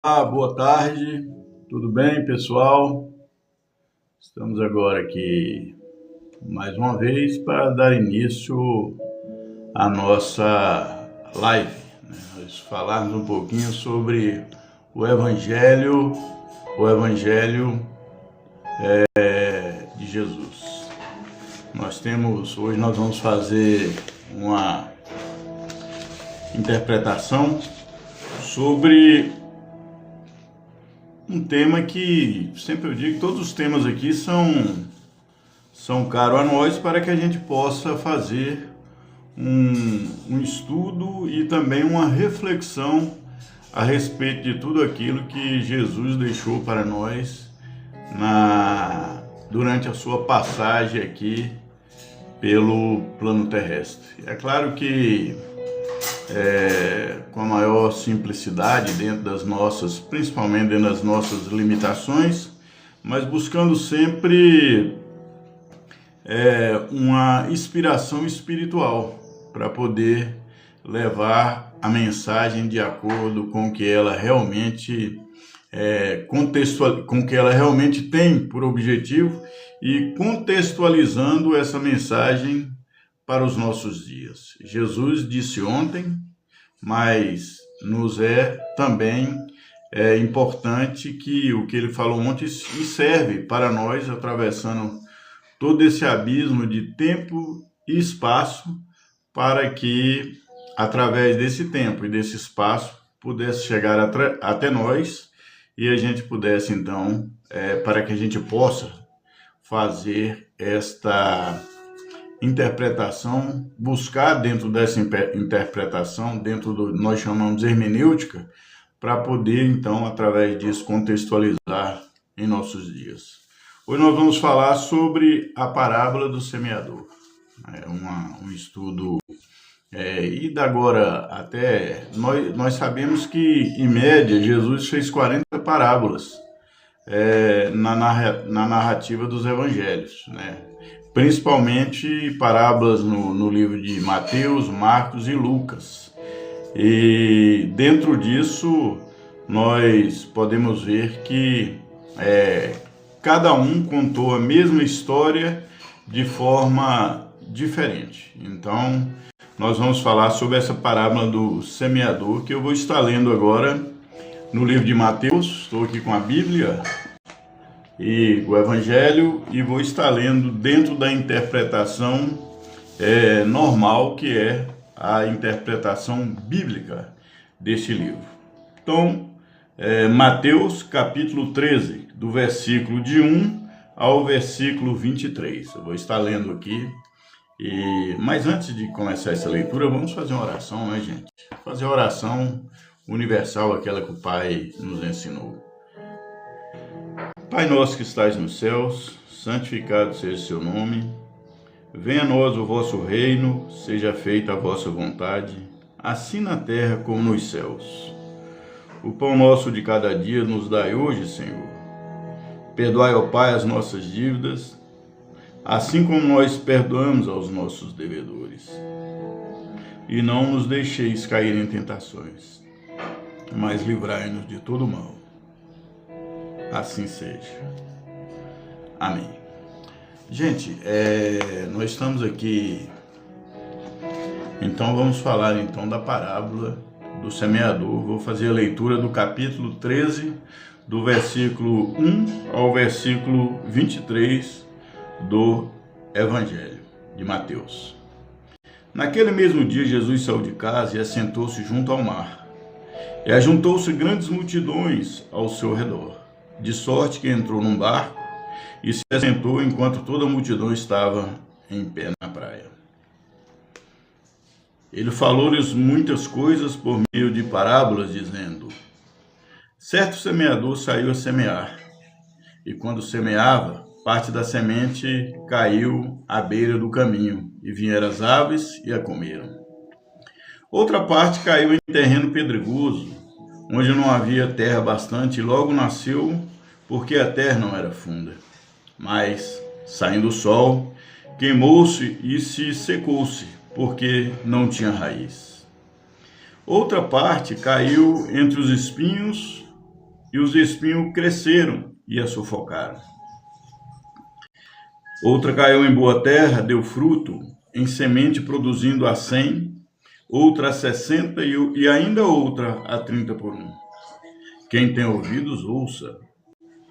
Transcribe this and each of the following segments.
Boa tarde, tudo bem, pessoal? Estamos agora aqui mais uma vez para dar início à nossa live, né? Nós falarmos um pouquinho sobre o Evangelho de Jesus. Hoje nós vamos fazer uma interpretação sobre um tema que sempre eu digo que todos os temas aqui são caros a nós para que a gente possa fazer um estudo e também uma reflexão a respeito de tudo aquilo que Jesus deixou para nós durante a sua passagem aqui pelo plano terrestre. É claro que com a maior simplicidade principalmente dentro das nossas limitações, mas buscando sempre uma inspiração espiritual para poder levar a mensagem de acordo com o que ela realmente com o que ela realmente tem por objetivo e contextualizando essa mensagem para os nossos dias. Jesus disse ontem, mas nos é também importante que o que ele falou ontem serve para nós, atravessando todo esse abismo de tempo e espaço, para que, através desse tempo e desse espaço, pudesse chegar até nós e a gente pudesse, então, para que a gente possa fazer esta interpretação, buscar dentro dessa interpretação, nós chamamos de hermenêutica, para poder, então, através disso, contextualizar em nossos dias. Hoje nós vamos falar sobre a parábola do semeador. É um estudo, e da agora até, nós sabemos que, em média, Jesus fez 40 parábolas na narrativa dos evangelhos, né? Principalmente parábolas no livro de Mateus, Marcos e Lucas. E dentro disso, nós podemos ver que cada um contou a mesma história de forma diferente. Então, nós vamos falar sobre essa parábola do semeador, que eu vou estar lendo agora no livro de Mateus. Estou aqui com a Bíblia e o Evangelho, e vou estar lendo dentro da interpretação normal, que é a interpretação bíblica deste livro. Então, Mateus capítulo 13, do versículo de 1 ao versículo 23. Eu vou estar lendo aqui, mas antes de começar essa leitura, vamos fazer uma oração, né, gente? Fazer a oração universal, aquela que o Pai nos ensinou. Pai nosso que estais nos céus, santificado seja o seu nome. Venha a nós o vosso reino, seja feita a vossa vontade, assim na terra como nos céus. O pão nosso de cada dia nos dai hoje, Senhor. Perdoai, ó Pai, as nossas dívidas, assim como nós perdoamos aos nossos devedores. E não nos deixeis cair em tentações, mas livrai-nos de todo mal. Assim seja. Amém. Gente, nós estamos aqui, então vamos falar então da parábola do semeador. Vou fazer a leitura do capítulo 13, do versículo 1 ao versículo 23 do Evangelho de Mateus. Naquele mesmo dia, Jesus saiu de casa e assentou-se junto ao mar. E ajuntou-se grandes multidões ao seu redor, de sorte que entrou num barco e se assentou enquanto toda a multidão estava em pé na praia. Ele falou-lhes muitas coisas por meio de parábolas, dizendo: certo semeador saiu a semear, e quando semeava, parte da semente caiu à beira do caminho, e vieram as aves e a comeram. Outra parte caiu em terreno pedregoso, onde não havia terra bastante, e logo nasceu, porque a terra não era funda. Mas, saindo o sol, queimou-se e se secou-se, porque não tinha raiz. Outra parte caiu entre os espinhos, e os espinhos cresceram e a sufocaram. Outra caiu em boa terra, deu fruto, em semente produzindo a 100, outra a 60 e ainda outra a 30 por um. Quem tem ouvidos, ouça.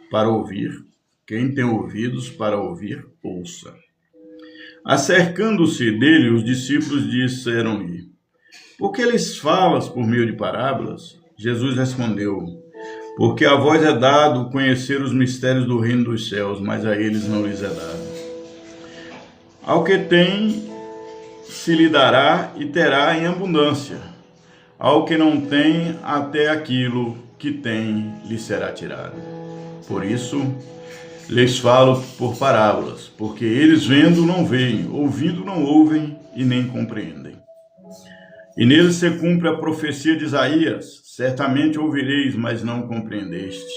Para ouvir, quem tem ouvidos para ouvir, ouça. Acercando-se dele, os discípulos disseram-lhe: por que lhes falas por meio de parábolas? Jesus respondeu: porque a vós é dado conhecer os mistérios do reino dos céus, mas a eles não lhes é dado. Ao que tem, se lhe dará e terá em abundância. Ao que não tem, até aquilo que tem lhe será tirado. Por isso, lhes falo por parábolas, porque eles vendo não veem, ouvindo não ouvem e nem compreendem. E neles se cumpre a profecia de Isaías: certamente ouvireis, mas não compreendestes.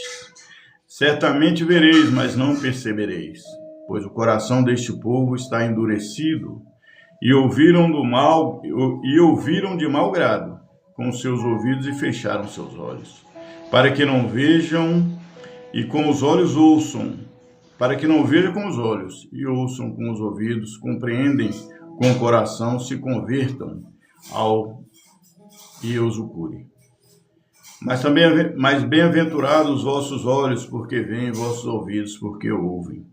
Certamente vereis, mas não percebereis. Pois o coração deste povo está endurecido, e ouviram de mau grado com seus ouvidos e fecharam seus olhos, para que não vejam e com os olhos ouçam, para que não vejam com os olhos e ouçam com os ouvidos, compreendem com o coração, se convertam e os cure. Mas bem-aventurados os vossos olhos, porque veem, vossos ouvidos, porque ouvem.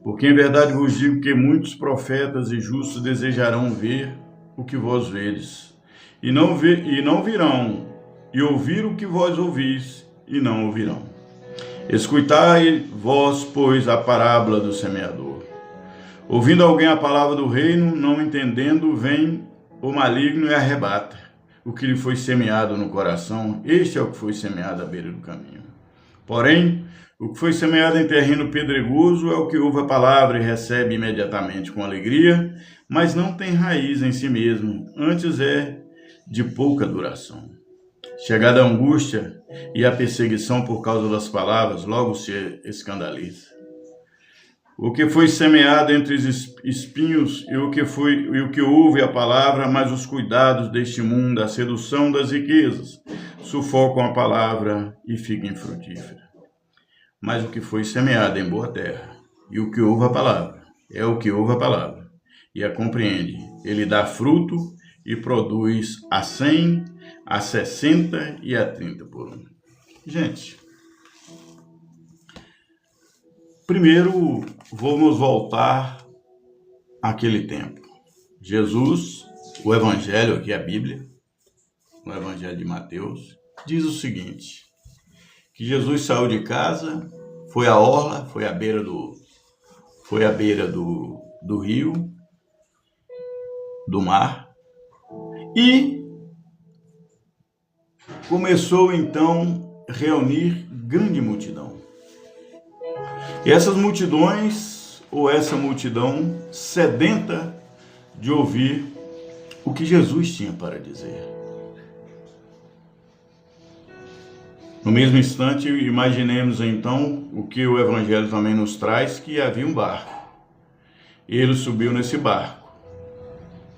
Porque em verdade vos digo que muitos profetas e justos desejarão ver o que vós vedes, e não virão, e ouvir o que vós ouvis, e não ouvirão. Escutai vós, pois, a parábola do semeador. Ouvindo alguém a palavra do reino, não entendendo, vem o maligno e arrebata o que lhe foi semeado no coração. Este é o que foi semeado à beira do caminho. Porém, o que foi semeado em terreno pedregoso é o que ouve a palavra e recebe imediatamente com alegria, mas não tem raiz em si mesmo, antes é de pouca duração. Chegada a angústia e a perseguição por causa das palavras, logo se escandaliza. O que foi semeado entre os espinhos e o que ouve a palavra, mas os cuidados deste mundo, a sedução das riquezas, sufocam a palavra e fica infrutífera. Mas o que foi semeado em boa terra, e o que ouve a palavra, é o que ouve a palavra, e a compreende. Ele dá fruto e produz a 100, a 60 e a 30 por um. Gente, primeiro vamos voltar àquele tempo. Jesus, o Evangelho, aqui a Bíblia, o Evangelho de Mateus, diz o seguinte: que Jesus saiu de casa, foi à orla, foi à beira do rio, do mar, e começou então a reunir grande multidão. E essas multidões, ou essa multidão sedenta de ouvir o que Jesus tinha para dizer. No mesmo instante, imaginemos então o que o Evangelho também nos traz, que havia um barco. Ele subiu nesse barco,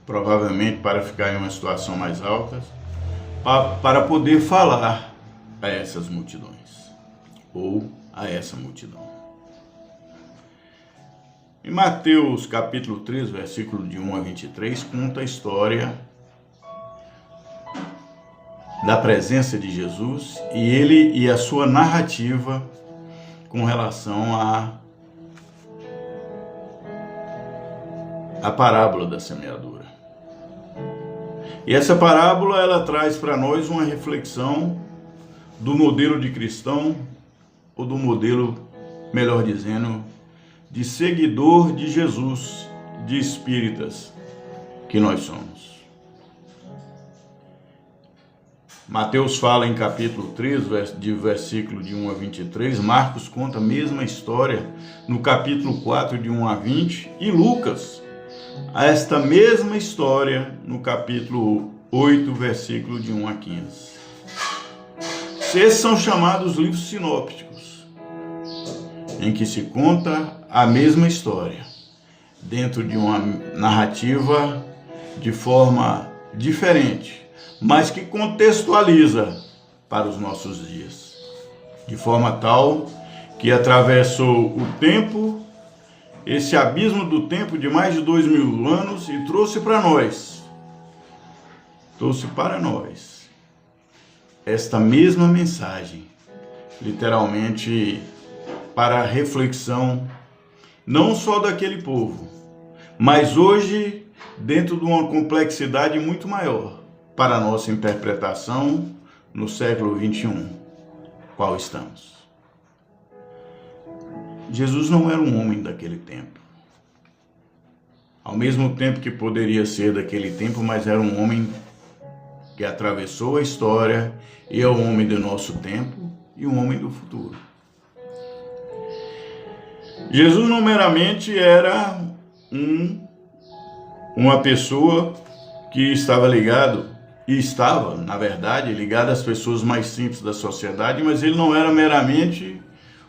provavelmente para ficar em uma situação mais alta, para poder falar a essas multidões, ou a essa multidão. Em Mateus capítulo 3, versículo de 1 a 23, conta a história da presença de Jesus e a sua narrativa com relação à parábola da semeadura. E essa parábola, ela traz para nós uma reflexão do modelo de cristão, ou do modelo, melhor dizendo, de seguidor de Jesus, de espíritas que nós somos. Mateus fala em capítulo 3, de versículo de 1 a 23, Marcos conta a mesma história no capítulo 4, de 1 a 20, e Lucas, esta mesma história no capítulo 8, versículo de 1 a 15. Esses são chamados livros sinópticos, em que se conta a mesma história, dentro de uma narrativa de forma diferente, mas que contextualiza para os nossos dias. de forma tal que atravessou o tempo, esse abismo do tempo de mais de 2000 anos, e trouxe para nós esta mesma mensagem, literalmente para a reflexão, não só daquele povo, mas hoje dentro de uma complexidade muito maior, para a nossa interpretação no século 21, qual estamos. Jesus não era um homem daquele tempo. Ao mesmo tempo que poderia ser daquele tempo, mas era um homem que atravessou a história e é um homem do nosso tempo e um homem do futuro. Jesus não meramente era uma pessoa que estava ligado, e estava, na verdade, ligado às pessoas mais simples da sociedade, mas ele não era meramente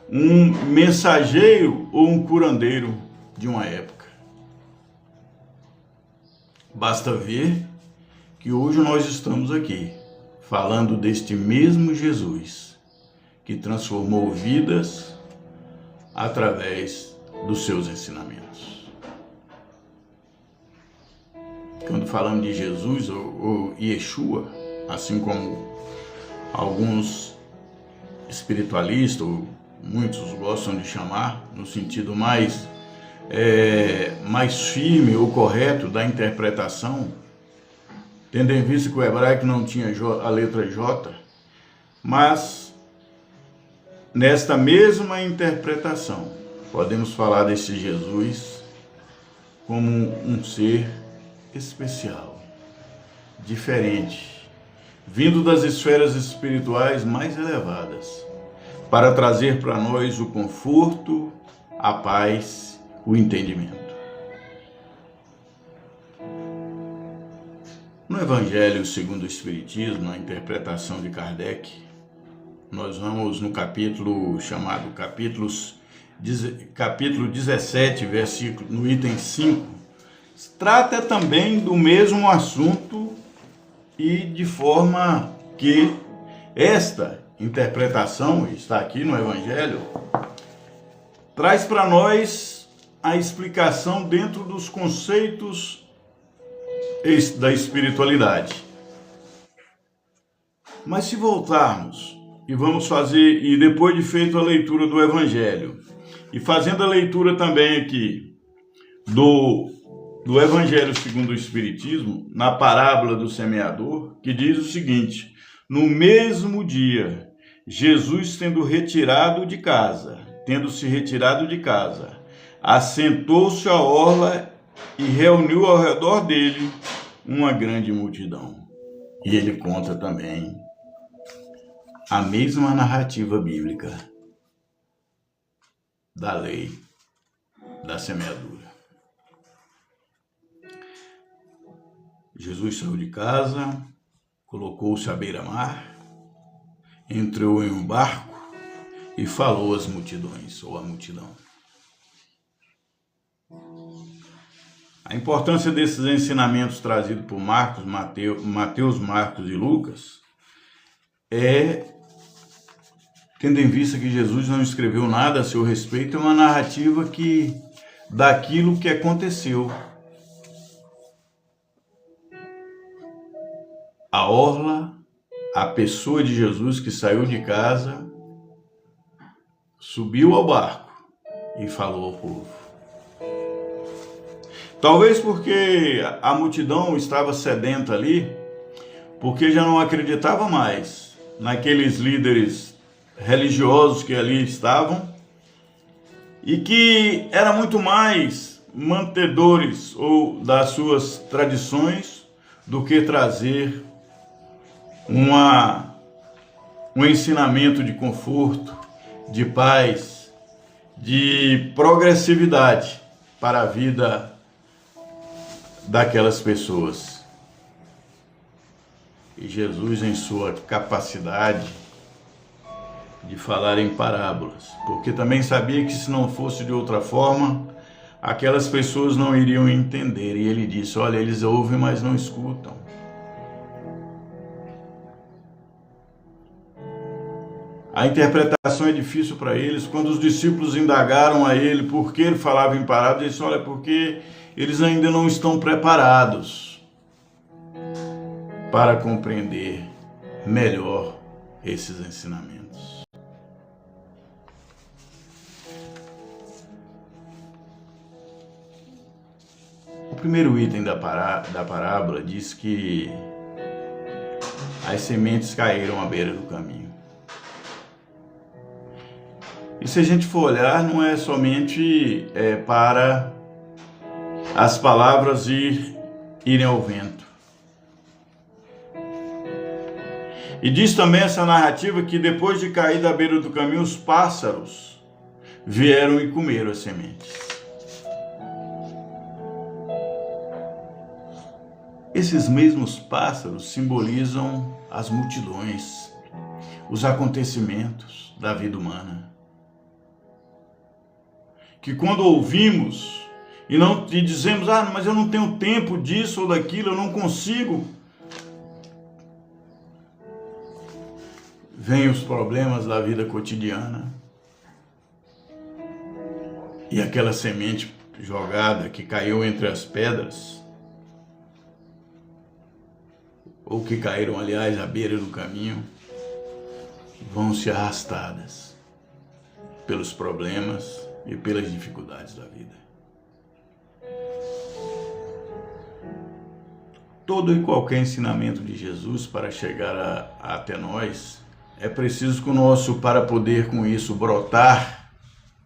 um mensageiro ou um curandeiro de uma época. Basta ver que hoje nós estamos aqui falando deste mesmo Jesus que transformou vidas através dos seus ensinamentos. Quando falamos de Jesus ou Yeshua, assim como alguns espiritualistas, ou muitos gostam de chamar, no sentido mais firme ou correto da interpretação, tendo em vista que o hebraico não tinha a letra J, mas nesta mesma interpretação, podemos falar desse Jesus como um ser especial, diferente, vindo das esferas espirituais mais elevadas, para trazer para nós o conforto, a paz, o entendimento. No Evangelho segundo o Espiritismo, na interpretação de Kardec, nós vamos no capítulo chamado capítulo 17, versículo, no item 5, trata também do mesmo assunto e de forma que esta interpretação, está aqui no Evangelho, traz para nós a explicação dentro dos conceitos da espiritualidade. Mas se voltarmos e vamos fazer, e depois de feito a leitura do Evangelho, e fazendo a leitura também aqui do Evangelho segundo o Espiritismo, na parábola do semeador, que diz o seguinte: no mesmo dia, Jesus tendo se retirado de casa, assentou-se à orla e reuniu ao redor dele uma grande multidão. E ele conta também a mesma narrativa bíblica da lei da semeadura. Jesus saiu de casa, colocou-se à beira-mar, entrou em um barco e falou às multidões, ou à multidão. A importância desses ensinamentos trazidos por Mateus, Marcos e Lucas é, tendo em vista que Jesus não escreveu nada a seu respeito, é uma narrativa daquilo que aconteceu. A orla, a pessoa de Jesus que saiu de casa, subiu ao barco e falou ao povo. Talvez porque a multidão estava sedenta ali, porque já não acreditava mais naqueles líderes religiosos que ali estavam e que eram muito mais mantedores ou das suas tradições do que trazer um ensinamento de conforto, de paz, de progressividade para a vida daquelas pessoas. E Jesus, em sua capacidade de falar em parábolas, porque também sabia que se não fosse de outra forma, aquelas pessoas não iriam entender. E ele disse: olha, eles ouvem, mas não escutam. A interpretação é difícil para eles. Quando os discípulos indagaram a ele por que ele falava em parábola, ele disse: olha, porque eles ainda não estão preparados para compreender melhor esses ensinamentos. O primeiro item da parábola diz que as sementes caíram à beira do caminho. E se a gente for olhar, não é somente para as palavras irem ao vento. E diz também essa narrativa que depois de cair da beira do caminho, os pássaros vieram e comeram as sementes. Esses mesmos pássaros simbolizam as multidões, os acontecimentos da vida humana. Que quando ouvimos e dizemos: ah, mas eu não tenho tempo disso ou daquilo, eu não consigo, vêm os problemas da vida cotidiana e aquela semente jogada que caiu entre as pedras, ou que caíram, aliás, à beira do caminho, vão se arrastadas pelos problemas e pelas dificuldades da vida. Todo e qualquer ensinamento de Jesus para chegar até nós, é preciso que o nosso, para poder com isso brotar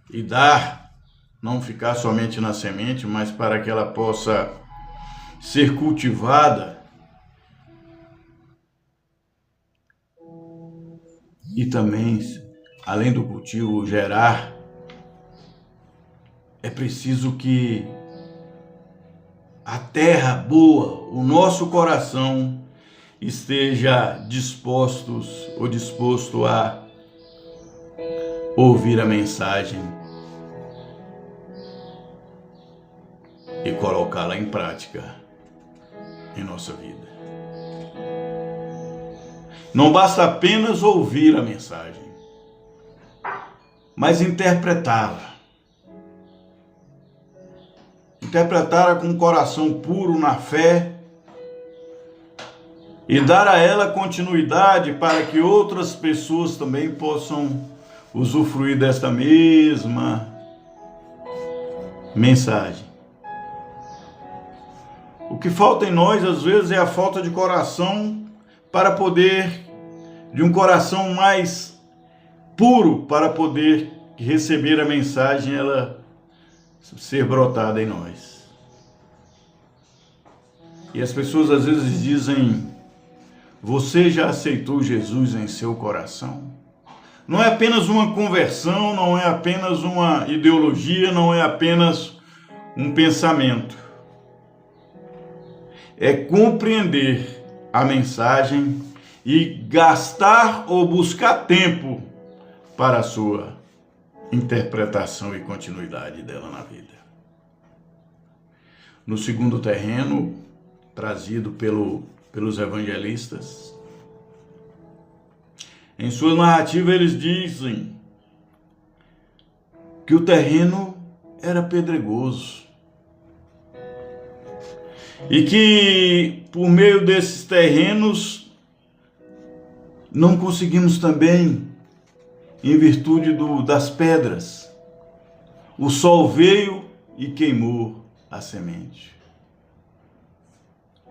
e dar, não ficar somente na semente, mas para que ela possa ser cultivada e também, além do cultivo, gerar, é preciso que a terra boa, o nosso coração, esteja disposto a ouvir a mensagem e colocá-la em prática em nossa vida. Não basta apenas ouvir a mensagem, mas interpretá-la. Interpretá-la com um coração puro na fé e dar a ela continuidade para que outras pessoas também possam usufruir desta mesma mensagem. O que falta em nós, às vezes, é a falta de coração para poder, de um coração mais puro para poder receber a mensagem, ela ser brotada em nós. E as pessoas às vezes dizem: você já aceitou Jesus em seu coração? Não é apenas uma conversão, não é apenas uma ideologia, não é apenas um pensamento. É compreender a mensagem e gastar ou buscar tempo para a sua interpretação e continuidade dela na vida. No segundo terreno, trazido pelos evangelistas, em sua narrativa eles dizem que o terreno era pedregoso e que por meio desses terrenos não conseguimos também, em virtude das pedras, o sol veio e queimou a semente.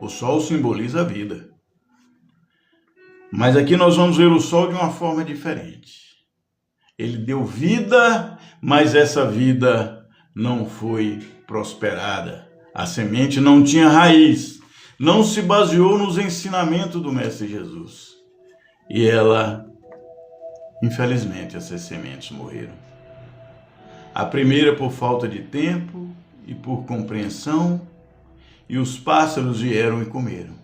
O sol simboliza a vida. Mas aqui nós vamos ver o sol de uma forma diferente. Ele deu vida, mas essa vida não foi prosperada. A semente não tinha raiz, não se baseou nos ensinamentos do Mestre Jesus. E ela, infelizmente, essas sementes morreram. A primeira por falta de tempo e por compreensão, e os pássaros vieram e comeram.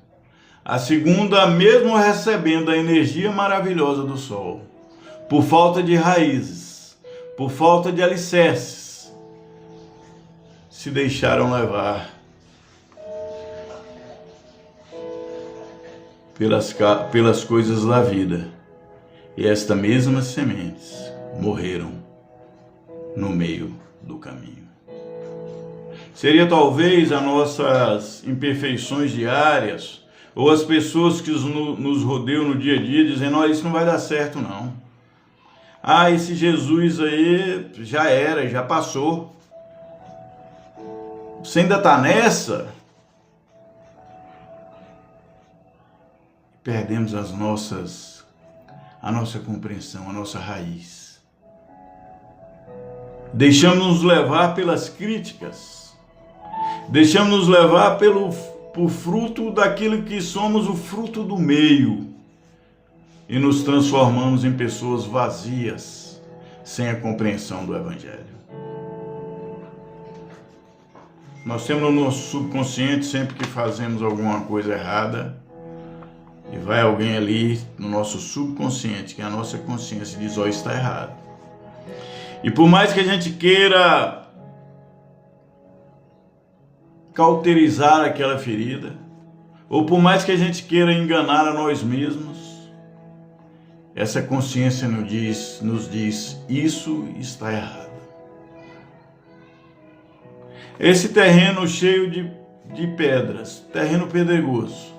A segunda, mesmo recebendo a energia maravilhosa do sol, por falta de raízes, por falta de alicerces, se deixaram levar pelas coisas da vida E estas mesmas sementes morreram no meio do caminho. Seria talvez as nossas imperfeições diárias, ou as pessoas que nos rodeiam no dia a dia, dizendo: olha, isso não vai dar certo não. Ah, esse Jesus aí já era, já passou. Você ainda está nessa? Perdemos a nossa compreensão, a nossa raiz. Deixamos-nos levar pelas críticas. Deixamos-nos levar por fruto daquilo que somos, o fruto do meio. E nos transformamos em pessoas vazias, sem a compreensão do Evangelho. Nós temos no nosso subconsciente, sempre que fazemos alguma coisa errada, e vai alguém ali no nosso subconsciente, que é a nossa consciência, e diz: ó, está errado. E por mais que a gente queira cauterizar aquela ferida, ou por mais que a gente queira enganar a nós mesmos, essa consciência nos diz: isso está errado. Esse terreno cheio de pedras, terreno pedregoso,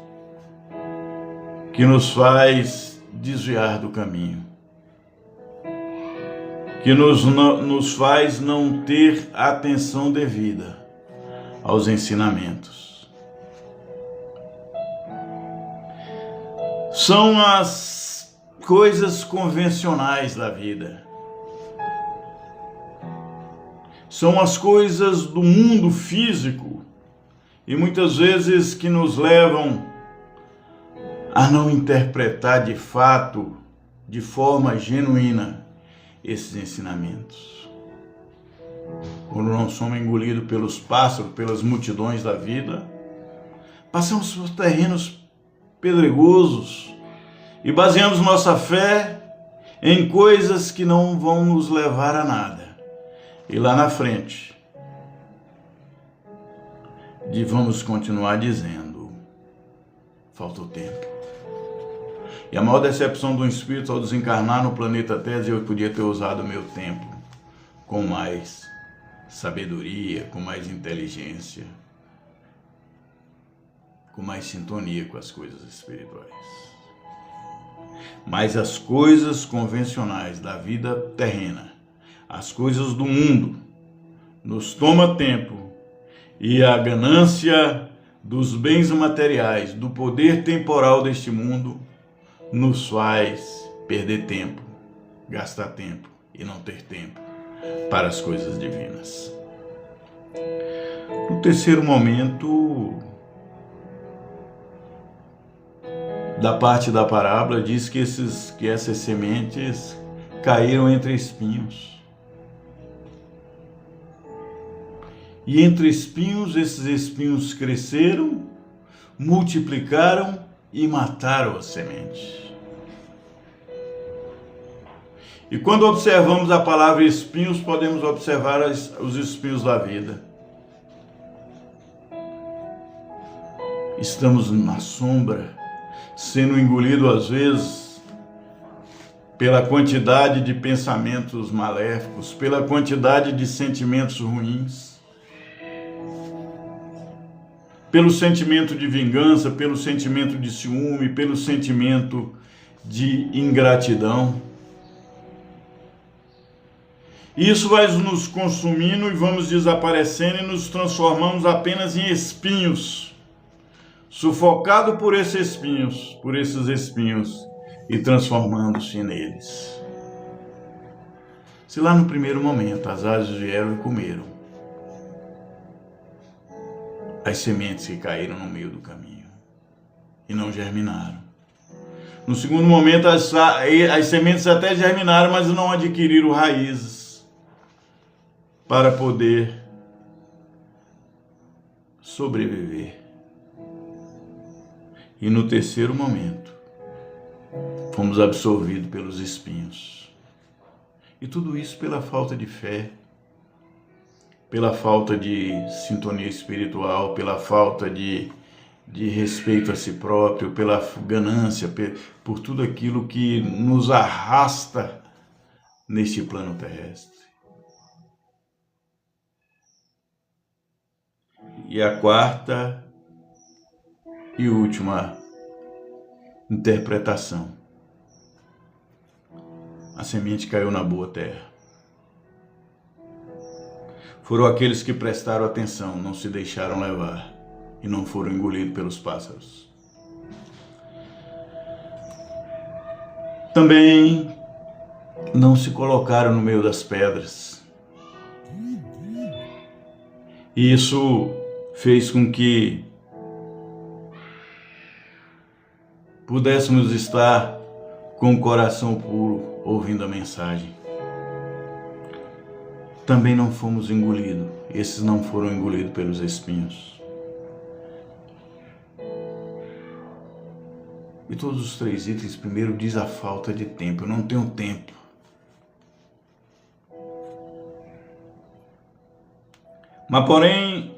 que nos faz desviar do caminho, que nos faz não ter atenção devida aos ensinamentos. São as coisas convencionais da vida. São as coisas do mundo físico e muitas vezes que nos levam a não interpretar de fato, de forma genuína, esses ensinamentos. Quando não somos engolidos pelos pássaros, pelas multidões da vida, passamos por terrenos pedregosos e baseamos nossa fé em coisas que não vão nos levar a nada. E lá na frente, vamos continuar dizendo: faltou tempo. E a maior decepção do espírito ao desencarnar no planeta Terra é: eu podia ter usado o meu tempo com mais sabedoria, com mais inteligência, com mais sintonia com as coisas espirituais. Mas as coisas convencionais da vida terrena, as coisas do mundo, nos toma tempo, e a ganância dos bens materiais, do poder temporal deste mundo, nos faz perder tempo, gastar tempo e não ter tempo para as coisas divinas. No terceiro momento da parte da parábola, diz que essas sementes caíram entre espinhos. E entre espinhos, esses espinhos cresceram, multiplicaram e mataram a semente. E quando observamos a palavra espinhos, podemos observar os espinhos da vida. Estamos na sombra, sendo engolido às vezes pela quantidade de pensamentos maléficos, pela quantidade de sentimentos ruins, pelo sentimento de vingança, pelo sentimento de ciúme, pelo sentimento de ingratidão. Isso vai nos consumindo e vamos desaparecendo e nos transformamos apenas em espinhos, sufocado por esses espinhos e transformando-se neles. Se lá no primeiro momento as aves vieram e comeram as sementes que caíram no meio do caminho e não germinaram. No segundo momento as sementes até germinaram, mas não adquiriram raízes para poder sobreviver. E no terceiro momento fomos absorvidos pelos espinhos. E tudo isso pela falta de fé, pela falta de sintonia espiritual, pela falta de de respeito a si próprio, pela ganância, por tudo aquilo que nos arrasta neste plano terrestre. E a quarta e última interpretação: a semente caiu na boa terra. Foram aqueles que prestaram atenção, não se deixaram levar e não foram engolidos pelos pássaros. Também não se colocaram no meio das pedras. E isso fez com que pudéssemos estar com o coração puro ouvindo a mensagem. Também não fomos engolidos. Esses não foram engolidos pelos espinhos. E todos os três itens, primeiro diz a falta de tempo. Eu não tenho tempo. Mas porém,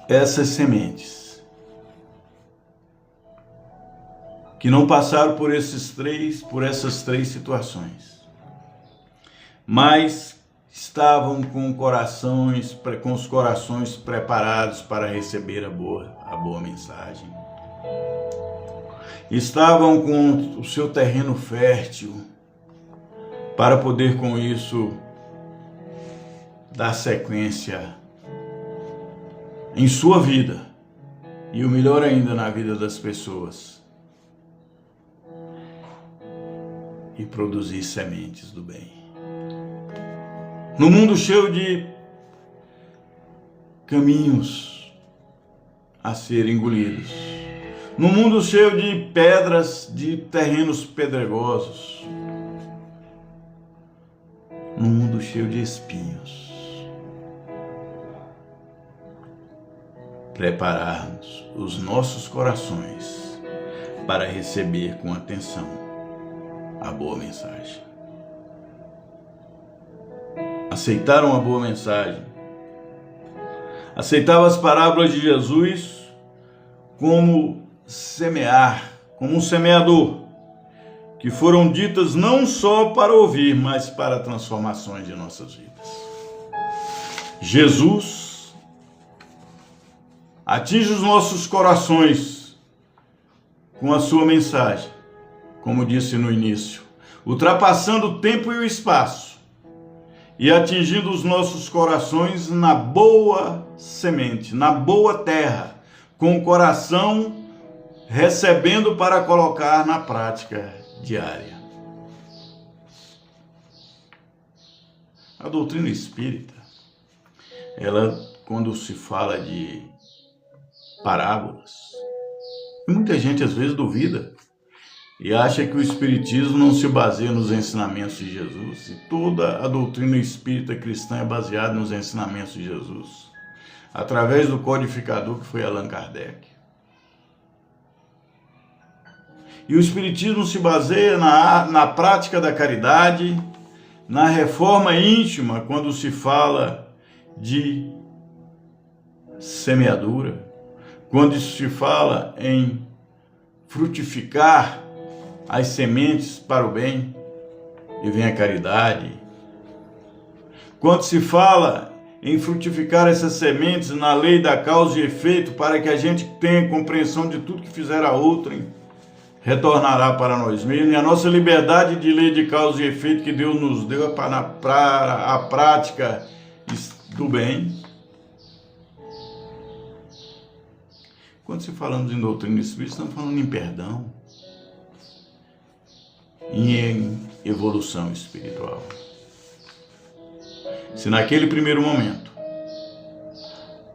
essas sementes que não passaram por essas três situações, mas estavam com os corações preparados para receber a boa mensagem. Estavam com o seu terreno fértil para poder com isso dar sequência em sua vida e o melhor ainda na vida das pessoas e produzir sementes do bem. No mundo cheio de caminhos a serem engolidos, no mundo cheio de pedras, de terrenos pedregosos, no mundo cheio de espinhos, prepararmos os nossos corações para receber com atenção a boa mensagem. Aceitaram a boa mensagem. Aceitavam as parábolas de Jesus como semear, como um semeador, que foram ditas não só para ouvir, mas para transformações de nossas vidas. Jesus atinge os nossos corações com a sua mensagem, como disse no início, ultrapassando o tempo e o espaço, e atingindo os nossos corações na boa semente, na boa terra, com o coração recebendo para colocar na prática diária. A doutrina espírita, ela, quando se fala de parábolas, muita gente às vezes duvida e acha que o espiritismo não se baseia nos ensinamentos de Jesus, e toda a doutrina espírita cristã é baseada nos ensinamentos de Jesus, através do codificador que foi Allan Kardec. E o espiritismo se baseia na prática da caridade, na reforma íntima, quando se fala de semeadura, quando se fala em frutificar as sementes para o bem, e vem a caridade. Quando se fala em frutificar essas sementes na lei da causa e efeito, para que a gente tenha compreensão de tudo que fizer a outrem, retornará para nós mesmos, e a nossa liberdade de lei de causa e efeito que Deus nos deu para a prática do bem. Quando se falamos em doutrina espírita, estamos falando em perdão e em evolução espiritual. Se naquele primeiro momento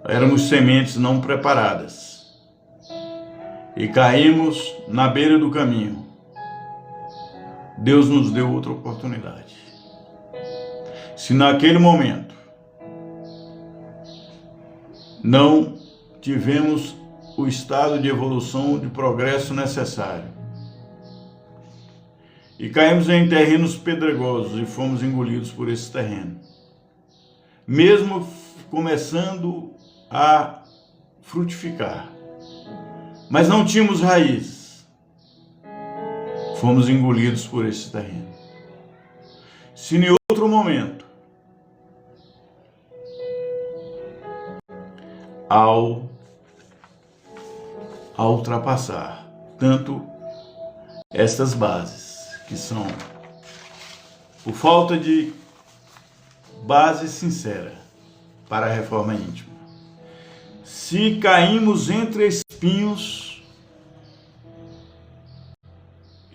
éramos sementes não preparadas e caímos na beira do caminho, Deus nos deu outra oportunidade. Se naquele momento não tivemos o estado de evolução, de progresso necessário, e caímos em terrenos pedregosos e fomos engolidos por esse terreno, mesmo começando a frutificar, mas não tínhamos raízes. Fomos engolidos por esse terreno. Se em outro momento, ao ultrapassar tanto estas bases, que são por falta de base sincera para a reforma íntima, se caímos entre espinhos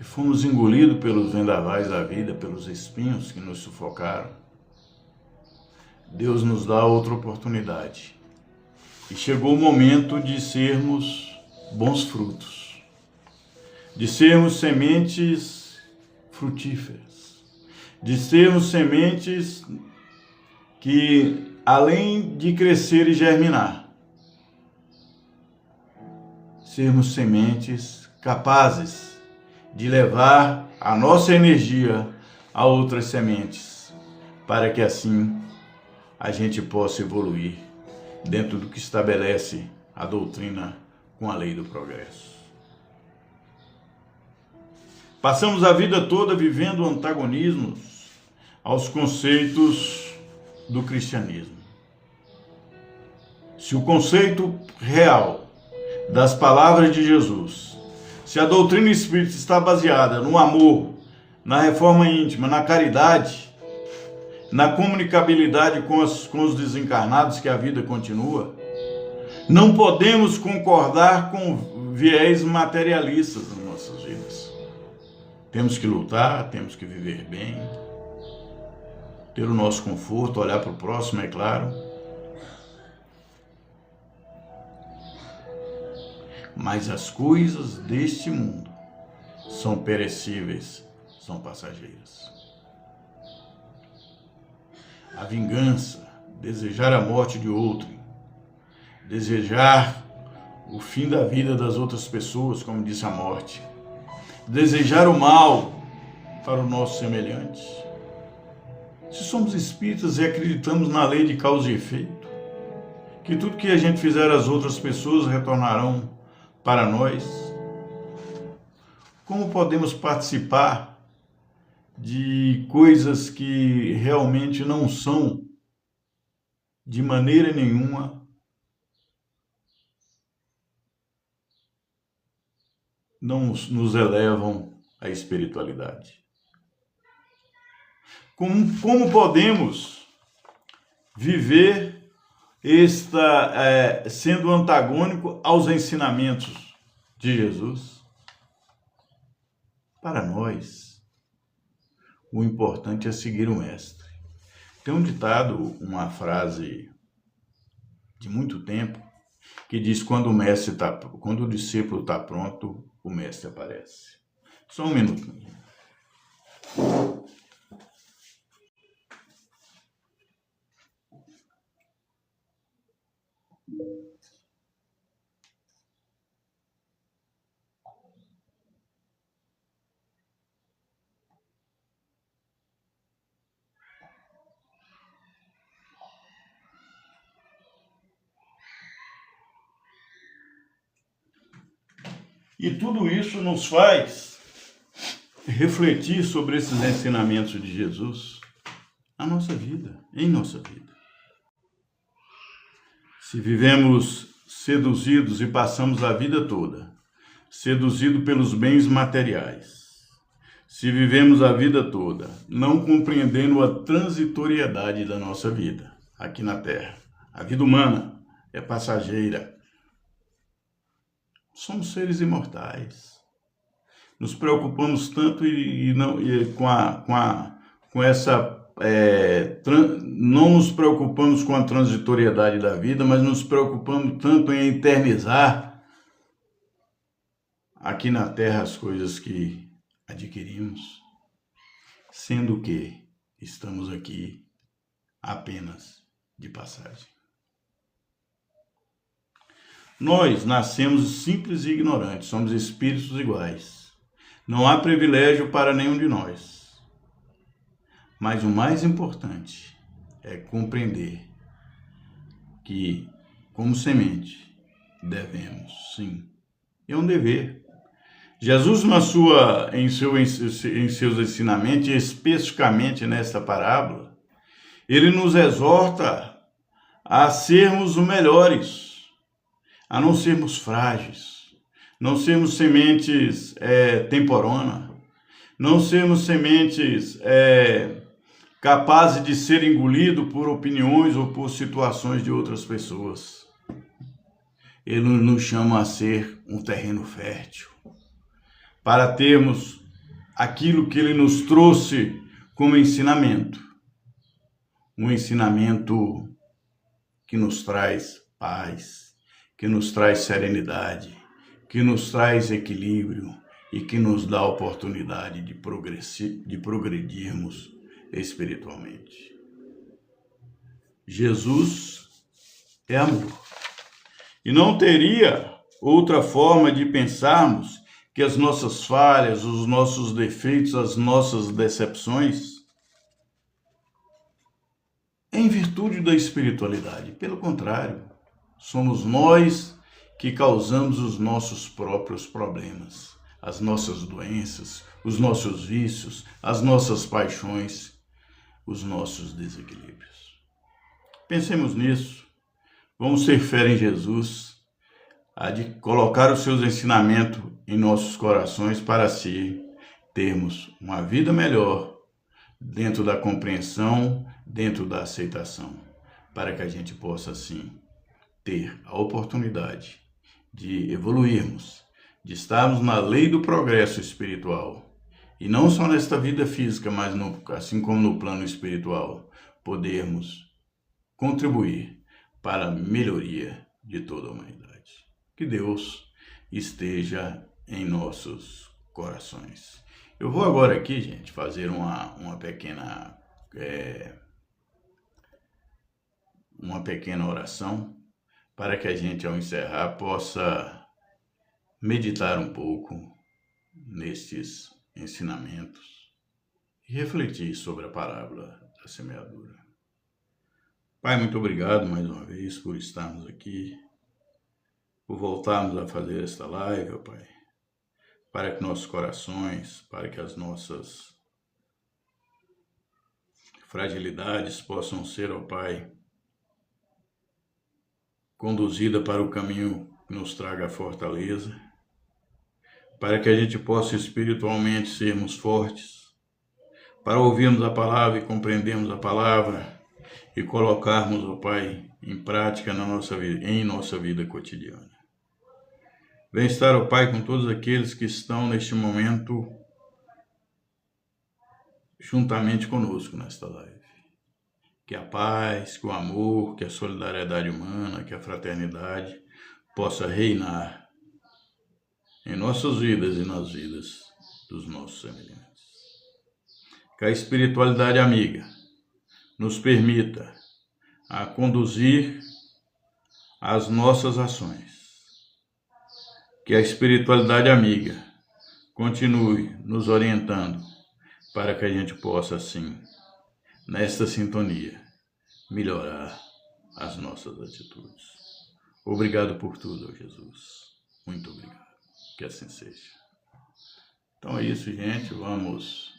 e fomos engolidos pelos vendavais da vida, pelos espinhos que nos sufocaram, Deus nos dá outra oportunidade. E chegou o momento de sermos bons frutos, de sermos sementes frutíferas, de sermos sementes que, além de crescer e germinar, sermos sementes capazes de levar a nossa energia a outras sementes, para que assim a gente possa evoluir dentro do que estabelece a doutrina com a lei do progresso. Passamos a vida toda vivendo antagonismos aos conceitos do cristianismo. Se o conceito real das palavras de Jesus, se a doutrina espírita está baseada no amor, na reforma íntima, na caridade, na comunicabilidade com os desencarnados, que a vida continua, não podemos concordar com viés materialistas nas nossas vidas. Temos que lutar, temos que viver bem, ter o nosso conforto, olhar para o próximo, é claro. Mas as coisas deste mundo são perecíveis, são passageiras. A vingança, desejar a morte de outrem, desejar o fim da vida das outras pessoas, como disse a morte, desejar o mal para o nosso semelhante. Se somos espíritas e acreditamos na lei de causa e efeito, que tudo que a gente fizer às outras pessoas retornarão para nós, como podemos participar de coisas que realmente não são, de maneira nenhuma, não nos elevam à espiritualidade? Como podemos viver sendo antagônico aos ensinamentos de Jesus? Para nós, o importante é seguir o mestre. Tem um ditado, uma frase de muito tempo, que diz: quando o discípulo está pronto, o mestre aparece. Só um minutinho. E tudo isso nos faz refletir sobre esses ensinamentos de Jesus na nossa vida, em nossa vida. Se vivemos seduzidos e passamos a vida toda seduzidos pelos bens materiais, se vivemos a vida toda não compreendendo a transitoriedade da nossa vida aqui na Terra, a vida humana é passageira. Somos seres imortais. Nos preocupamos tanto não nos preocupamos com a transitoriedade da vida, mas nos preocupamos tanto em eternizar aqui na Terra as coisas que adquirimos, sendo que estamos aqui apenas de passagem. Nós nascemos simples e ignorantes, somos espíritos iguais. Não há privilégio para nenhum de nós. Mas o mais importante é compreender que como semente, devemos, sim. É um dever. Jesus, em seus ensinamentos, especificamente nesta parábola, ele nos exorta a sermos os melhores, a não sermos frágeis, não sermos sementes temporona, não sermos sementes capazes de ser engolidos por opiniões ou por situações de outras pessoas. Ele nos chama a ser um terreno fértil, para termos aquilo que ele nos trouxe como ensinamento. Um ensinamento que nos traz paz, que nos traz serenidade, que nos traz equilíbrio e que nos dá a oportunidade de progredirmos espiritualmente. Jesus é amor. E não teria outra forma de pensarmos que as nossas falhas, os nossos defeitos, as nossas decepções, em virtude da espiritualidade. Pelo contrário, somos nós que causamos os nossos próprios problemas, as nossas doenças, os nossos vícios, as nossas paixões, os nossos desequilíbrios. Pensemos nisso. Vamos ter fé em Jesus, a de colocar os seus ensinamentos em nossos corações para assim termos uma vida melhor dentro da compreensão, dentro da aceitação, para que a gente possa assim ter a oportunidade de evoluirmos, de estarmos na lei do progresso espiritual, e não só nesta vida física, mas assim como no plano espiritual, podermos contribuir para a melhoria de toda a humanidade. Que Deus esteja em nossos corações. Eu vou agora aqui, gente, fazer uma pequena oração para que a gente, ao encerrar, possa meditar um pouco nestes ensinamentos e refletir sobre a parábola da semeadura. Pai, muito obrigado mais uma vez por estarmos aqui, por voltarmos a fazer esta live, ó Pai, para que nossos corações, para que as nossas fragilidades possam ser, ó Pai, conduzida para o caminho que nos traga a fortaleza, para que a gente possa espiritualmente sermos fortes, para ouvirmos a palavra e compreendermos a palavra e colocarmos, ó Pai, em prática em nossa vida cotidiana. Vem estar, ó Pai, com todos aqueles que estão neste momento juntamente conosco nesta live. Que a paz, que o amor, que a solidariedade humana, que a fraternidade possa reinar em nossas vidas e nas vidas dos nossos semelhantes. Que a espiritualidade amiga nos permita a conduzir as nossas ações. Que a espiritualidade amiga continue nos orientando para que a gente possa, assim, nesta sintonia, melhorar as nossas atitudes. Obrigado por tudo, ó Jesus. Muito obrigado. Que assim seja. Então é isso, gente. Vamos